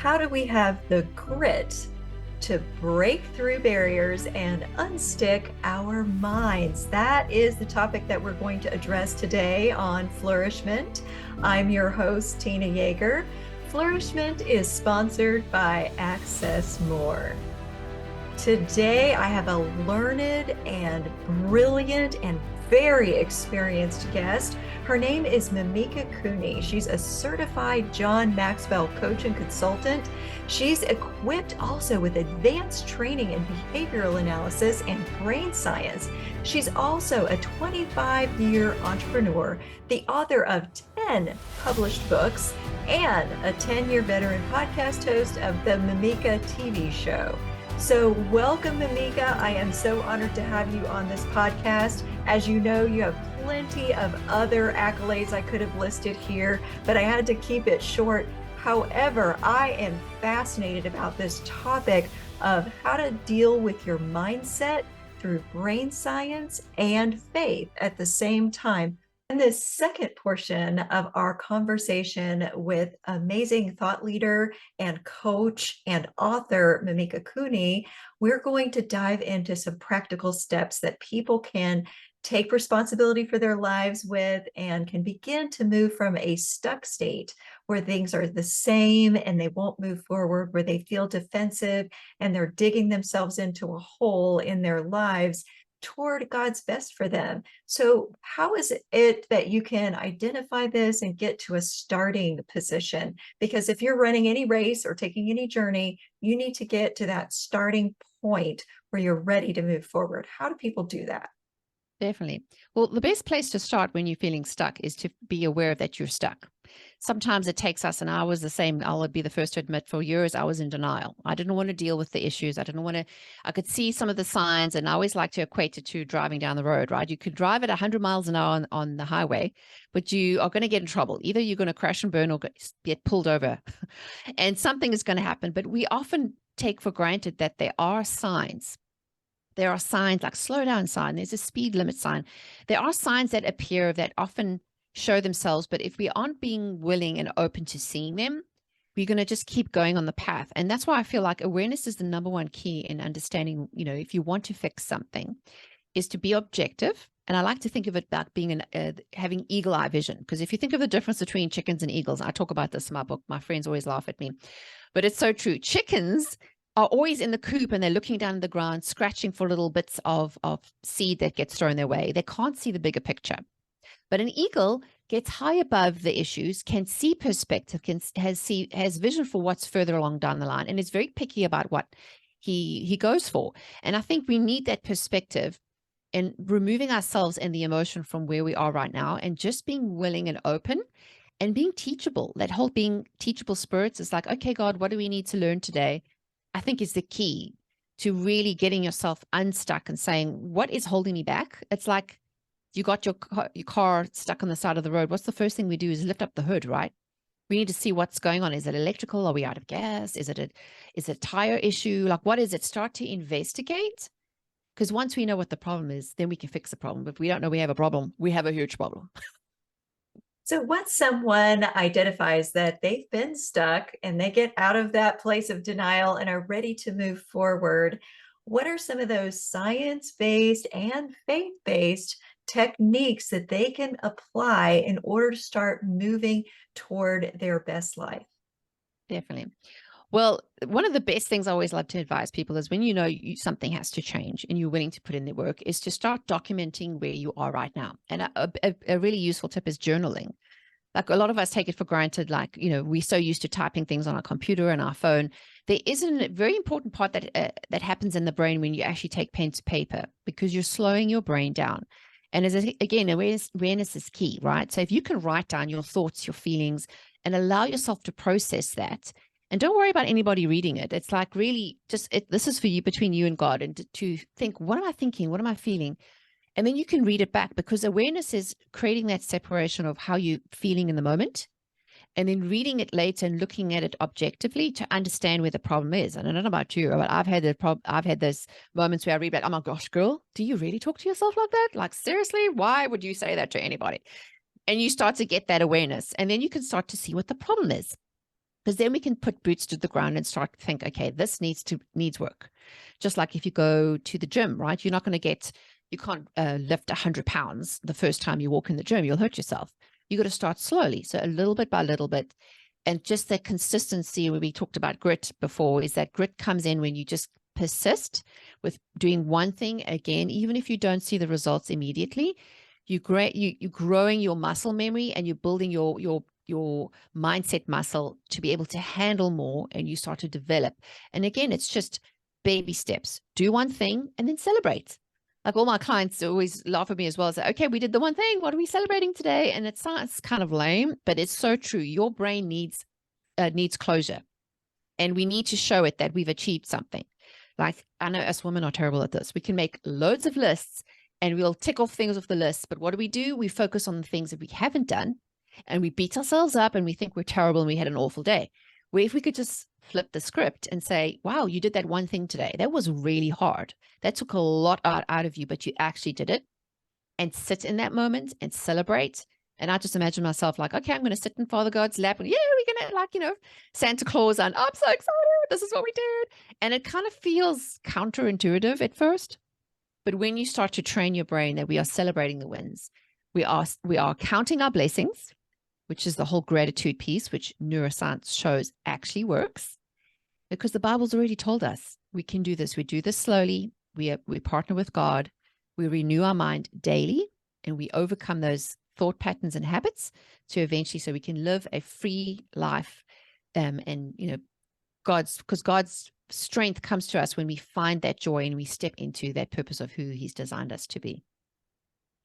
how do we have the grit to break through barriers and unstick our minds? That is the topic that we're going to address today on Flourish-Meant. I'm your host, Tina Yeager. Flourish-Meant is sponsored by Access More. Today, I have a learned and brilliant and very experienced guest. Her name is Mimika Cooney. She's a certified John Maxwell coach and consultant. She's equipped also with advanced training in behavioral analysis and brain science. She's also a 25-year entrepreneur, the author of 10 published books, and a 10-year veteran podcast host of the Mimika TV show. So welcome, Mimika. I am so honored to have you on this podcast. As you know, you have plenty of other accolades I could have listed here, but I had to keep it short. However, I am fascinated about this topic of how to deal with your mindset through brain science and faith at the same time. In this second portion of our conversation with amazing thought leader and coach and author Mimika Cooney, we're going to dive into some practical steps that people can take responsibility for their lives with and can begin to move from a stuck state where things are the same and they won't move forward, where they feel defensive and they're digging themselves into a hole in their lives, toward God's best for them. So how is it that you can identify this and get to a starting position? Because if you're running any race or taking any journey, you need to get to that starting point where you're ready to move forward. How do people do that? Definitely. Well, the best place to start when you're feeling stuck is to be aware that you're stuck. Sometimes it takes us, and I was the same. I'll be the first to admit, for years, I was in denial. I didn't want to deal with the issues. I could see some of the signs, and I always like to equate it to driving down the road, right? You could drive at 100 miles an hour on the highway, but you are going to get in trouble. Either you're going to crash and burn or get pulled over, and something is going to happen. But we often take for granted that there are signs. There are signs like slow down sign. There's a speed limit sign. There are signs that appear that often show themselves, but if we aren't being willing and open to seeing them, we're going to just keep going on the path. And that's why I feel like awareness is the number one key in understanding, if you want to fix something, is to be objective. And I like to think of it like being having eagle eye vision, because if you think of the difference between chickens and eagles, I talk about this in my book. My friends always laugh at me, but it's so true. Chickens are always in the coop and they're looking down at the ground, scratching for little bits of seed that gets thrown their way. They can't see the bigger picture. But an eagle gets high above the issues, can see perspective, has vision for what's further along down the line, and is very picky about what he goes for. And I think we need that perspective and removing ourselves and the emotion from where we are right now and just being willing and open and being teachable. That whole being teachable spirits is like, okay, God, what do we need to learn today? I think is the key to really getting yourself unstuck and saying, what is holding me back? It's like you got your car stuck on the side of the road. What's the first thing we do is lift up the hood, right? We need to see what's going on. Is it electrical? Are we out of gas? Is it a tire issue? Like, what is it? Start to investigate. Because once we know what the problem is, then we can fix the problem. If we don't know we have a problem, we have a huge problem. So once someone identifies that they've been stuck and they get out of that place of denial and are ready to move forward, what are some of those science-based and faith-based techniques that they can apply in order to start moving toward their best life? Definitely. Well, one of the best things I always love to advise people is when something has to change and you're willing to put in the work, is to start documenting where you are right now. And a really useful tip is journaling. Like a lot of us take it for granted, like, we're so used to typing things on our computer and our phone. There is a very important part that happens in the brain when you actually take pen to paper, because you're slowing your brain down. And again, awareness is key, right? So if you can write down your thoughts, your feelings, and allow yourself to process that, and don't worry about anybody reading it. It's like really this is for you, between you and God, and to think, what am I thinking? What am I feeling? And then you can read it back, because awareness is creating that separation of how you're feeling in the moment and then reading it later and looking at it objectively to understand where the problem is. And I don't know about you, but I've had those moments where I read back, oh my gosh, girl, do you really talk to yourself like that? Like, seriously, why would you say that to anybody? And you start to get that awareness, and then you can start to see what the problem is. Because then we can put boots to the ground and start to think, okay, this needs work. Just like if you go to the gym, right? You can't lift 100 pounds the first time you walk in the gym. You'll hurt yourself. You got to start slowly. So a little bit by little bit. And just that consistency, where we talked about grit before, is that grit comes in when you just persist with doing one thing again, even if you don't see the results immediately. You're growing your muscle memory, and you're building your mindset muscle to be able to handle more, and you start to develop. And again, it's just baby steps. Do one thing and then celebrate. Like all my clients always laugh at me as well. Say, okay, we did the one thing. What are we celebrating today? And it sounds kind of lame, but it's so true. Your brain needs closure, and we need to show it that we've achieved something. Like, I know us women are terrible at this. We can make loads of lists and we'll tick off things off the list. But what do? We focus on the things that we haven't done, and we beat ourselves up and we think we're terrible and we had an awful day. Where if we could just flip the script and say, wow, you did that one thing today. That was really hard. That took a lot out of you, but you actually did it. And sit in that moment and celebrate. And I just imagine myself like, okay, I'm going to sit in Father God's lap, and yeah, we're going to, like, Santa Claus, and I'm so excited. This is what we did. And it kind of feels counterintuitive at first. But when you start to train your brain that we are celebrating the wins, we are counting our blessings, which is the whole gratitude piece, which neuroscience shows actually works, because the Bible's already told us we can do this. We do this slowly. We partner with God. We renew our mind daily, and we overcome those thought patterns and habits to eventually, so we can live a free life. And God's strength comes to us when we find that joy and we step into that purpose of who He's designed us to be.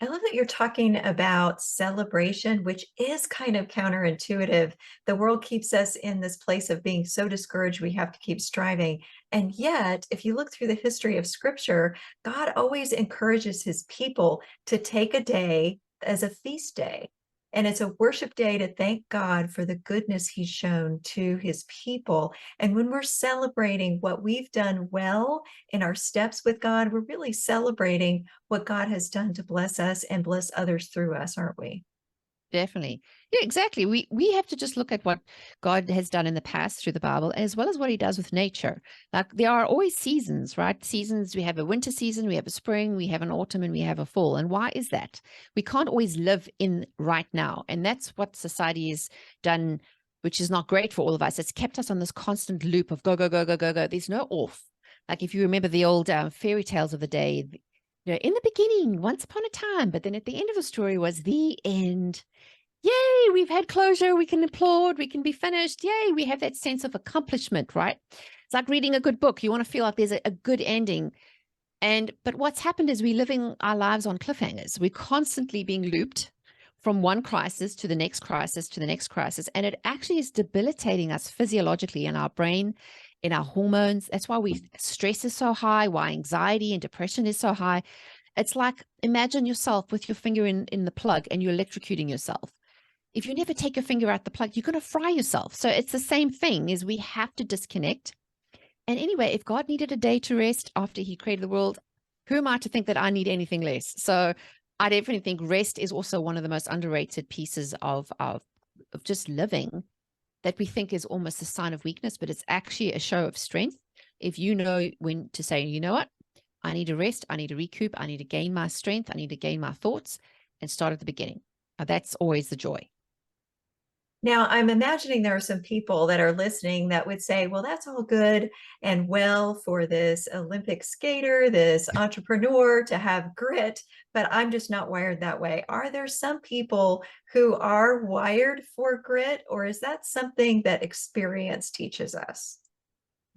I love that you're talking about celebration, which is kind of counterintuitive. The world keeps us in this place of being so discouraged, we have to keep striving. And yet, if you look through the history of Scripture, God always encourages His people to take a day as a feast day. And it's a worship day to thank God for the goodness He's shown to His people. And when we're celebrating what we've done well in our steps with God, we're really celebrating what God has done to bless us and bless others through us, aren't we? Definitely. Yeah, exactly. We have to just look at what God has done in the past through the Bible, as well as what He does with nature. Like, there are always seasons, right? Seasons. We have a winter season, we have a spring, we have an autumn, and we have a fall. And why is that? We can't always live in right now. And that's what society has done, which is not great for all of us. It's kept us on this constant loop of go, go, go, go, go, go. There's no off. Like, if you remember the old fairy tales of the day, in the beginning, once upon a time, but then at the end of the story was the end. Yay, we've had closure. We can applaud. We can be finished. Yay, we have that sense of accomplishment, right? It's like reading a good book. You want to feel like there's a good ending. But what's happened is we're living our lives on cliffhangers. We're constantly being looped from one crisis to the next crisis to the next crisis. And it actually is debilitating us physiologically in our brain, in our hormones. That's why stress is so high, why anxiety and depression is so high. It's like, imagine yourself with your finger in the plug and you're electrocuting yourself. If you never take your finger out the plug, you're going to fry yourself. So it's the same thing, is we have to disconnect. And anyway, if God needed a day to rest after He created the world, who am I to think that I need anything less? So I definitely think rest is also one of the most underrated pieces of just living, that we think is almost a sign of weakness, but it's actually a show of strength. If you know when to say, you know what, I need to rest, I need to recoup, I need to gain my strength, I need to gain my thoughts, and start at the beginning. That's always the joy. Now, I'm imagining there are some people that are listening that would say, well, that's all good and well for this Olympic skater, this entrepreneur to have grit, but I'm just not wired that way. Are there some people who are wired for grit, or is that something that experience teaches us?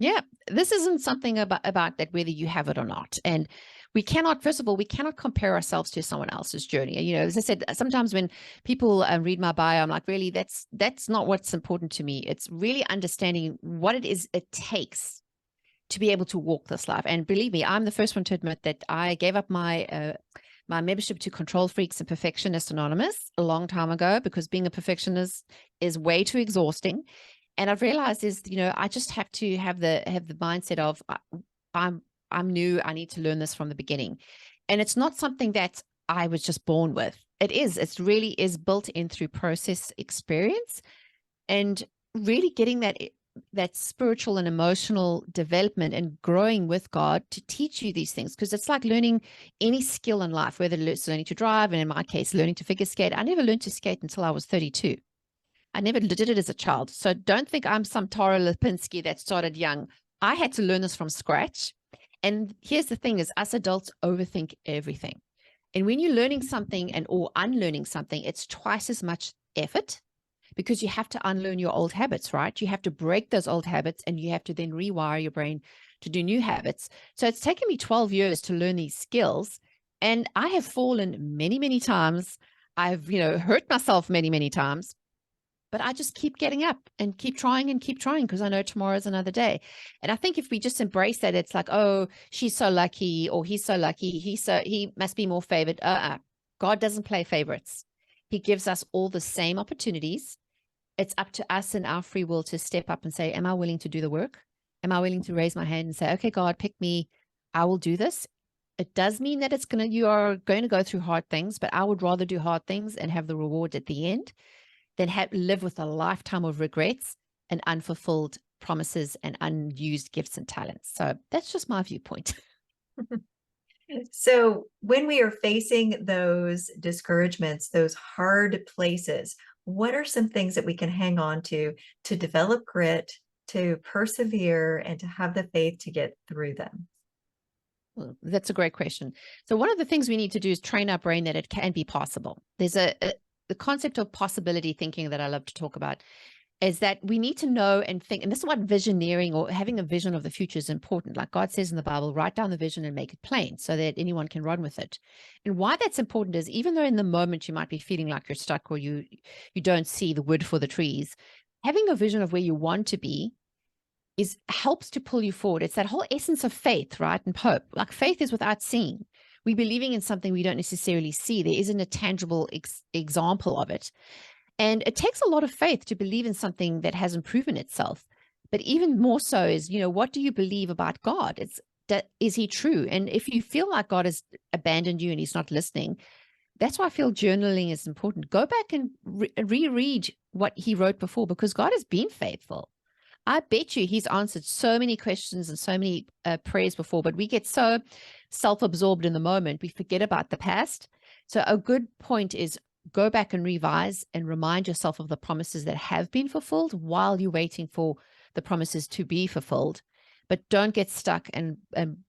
Yeah, this isn't something about that whether you have it or not. And we cannot, first of all, we cannot compare ourselves to someone else's journey. As I said, sometimes when people read my bio, I'm like, really, that's not what's important to me. It's really understanding what it is it takes to be able to walk this life. And believe me, I'm the first one to admit that I gave up my membership to Control Freaks and Perfectionist Anonymous a long time ago, because being a perfectionist is way too exhausting. And I've realized I just have to have the mindset of I'm new. I need to learn this from the beginning. And it's not something that I was just born with. It really is built in through process experience. And really getting that spiritual and emotional development and growing with God to teach you these things. Because it's like learning any skill in life, whether it's learning to drive, and in my case, learning to figure skate. I never learned to skate until I was 32. I never did it as a child. So don't think I'm some Tara Lipinski that started young. I had to learn this from scratch. And here's the thing is us adults overthink everything. And when you're learning something or unlearning something, it's twice as much effort, because you have to unlearn your old habits, right? You have to break those old habits, and you have to then rewire your brain to do new habits. So it's taken me 12 years to learn these skills, and I have fallen many, many times. I've, hurt myself many, many times, but I just keep getting up and keep trying because I know tomorrow's another day. And I think if we just embrace that, it's like, oh, she's so lucky, or he's so lucky, he must be more favored. God doesn't play favorites. He gives us all the same opportunities. It's up to us and our free will to step up and say, am I willing to do the work? Am I willing to raise my hand and say, okay, God, pick me. I will do this. It does mean that you are going to go through hard things, but I would rather do hard things and have the reward at the end than live with a lifetime of regrets and unfulfilled promises and unused gifts and talents. So that's just my viewpoint. So when we are facing those discouragements, those hard places, what are some things that we can hang on to develop grit, to persevere, and to have the faith to get through them? Well, that's a great question. So one of the things we need to do is train our brain that it can be possible. There's the concept of possibility thinking that I love to talk about, is that we need to know and think, and this is what visioneering or having a vision of the future is important. Like God says in the Bible, write down the vision and make it plain so that anyone can run with it. And why that's important is, even though in the moment you might be feeling like you're stuck, or you don't see the wood for the trees, having a vision of where you want to be helps to pull you forward. It's that whole essence of faith, right? And hope. Like faith is without seeing. We're believing in something we don't necessarily see. There isn't a tangible example of it. And it takes a lot of faith to believe in something that hasn't proven itself. But even more so is, what do you believe about God? Is he true? And if you feel like God has abandoned you and he's not listening, that's why I feel journaling is important. Go back and reread what he wrote before, because God has been faithful. I bet you he's answered so many questions and so many prayers before, but we get so self-absorbed in the moment, we forget about the past. So a good point is, go back and revise and remind yourself of the promises that have been fulfilled while you're waiting for the promises to be fulfilled. But don't get stuck and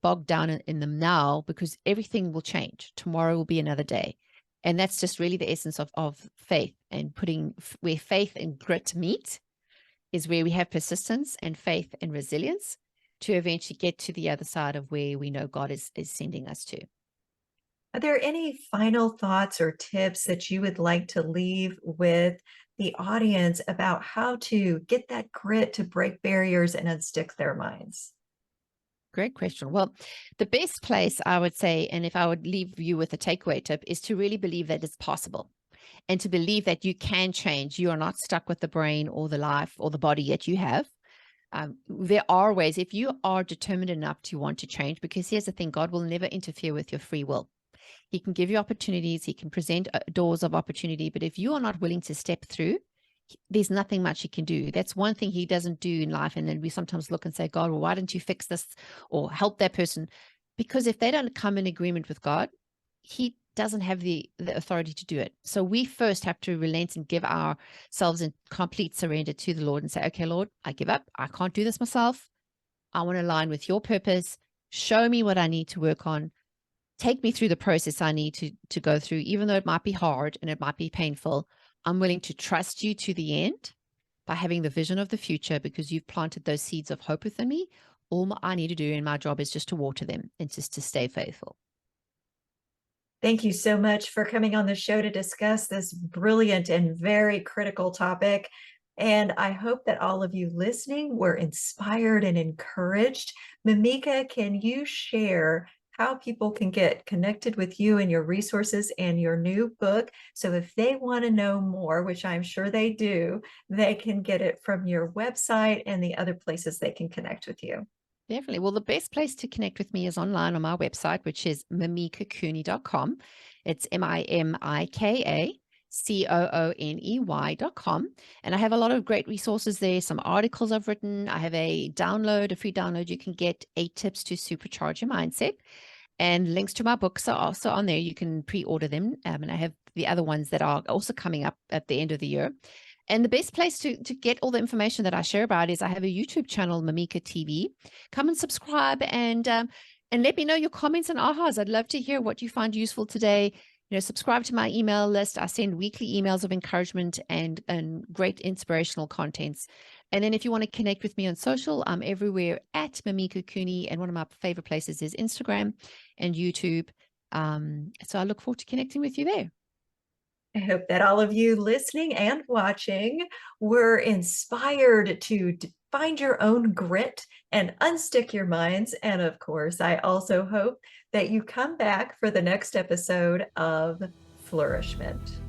bogged down in them now, because everything will change. Tomorrow will be another day. And that's just really the essence of faith, and where faith and grit meet is where we have persistence and faith and resilience to eventually get to the other side of where we know God is sending us to. Are there any final thoughts or tips that you would like to leave with the audience about how to get that grit to break barriers and unstick their minds? Great question. Well, the best place I would say, and if I would leave you with a takeaway tip, is to really believe that it's possible, and to believe that you can change. You are not stuck with the brain or the life or the body that you have. There are ways, if you are determined enough to want to change, because here's the thing, God will never interfere with your free will. He can give you opportunities. He can present doors of opportunity. But if you are not willing to step through, there's nothing much he can do. That's one thing he doesn't do in life. And then we sometimes look and say, God, well, why don't you fix this or help that person? Because if they don't come in agreement with God, he doesn't have the authority to do it. So we first have to relent and give ourselves in complete surrender to the Lord and say, okay, Lord, I give up. I can't do this myself. I want to align with your purpose. Show me what I need to work on. Take me through the process I need to go through, even though it might be hard and it might be painful. I'm willing to trust you to the end by having the vision of the future, because you've planted those seeds of hope within me. All I need to do in my job is just to water them and just to stay faithful. Thank you so much for coming on the show to discuss this brilliant and very critical topic. And I hope that all of you listening were inspired and encouraged. Mimika, can you share how people can get connected with you and your resources and your new book? So if they want to know more, which I'm sure they do, they can get it from your website and the other places they can connect with you. Definitely. Well, the best place to connect with me is online on my website, which is mimikacooney.com. It's MIMIKA COONEY.com. And I have a lot of great resources there, some articles I've written. I have a free download. You can get 8 tips to supercharge your mindset. And links to my books are also on there. You can pre-order them. And I have the other ones that are also coming up at the end of the year. And the best place to get all the information that I share about is I have a YouTube channel, Mimika TV. Come and subscribe and let me know your comments and ahas. I'd love to hear what you find useful today. Subscribe to my email list. I send weekly emails of encouragement and great inspirational contents. And then if you want to connect with me on social, I'm everywhere at Mimika Cooney. And one of my favorite places is Instagram and YouTube. So I look forward to connecting with you there. I hope that all of you listening and watching were inspired to find your own grit and unstick your minds. And of course, I also hope that you come back for the next episode of Flourish-Meant.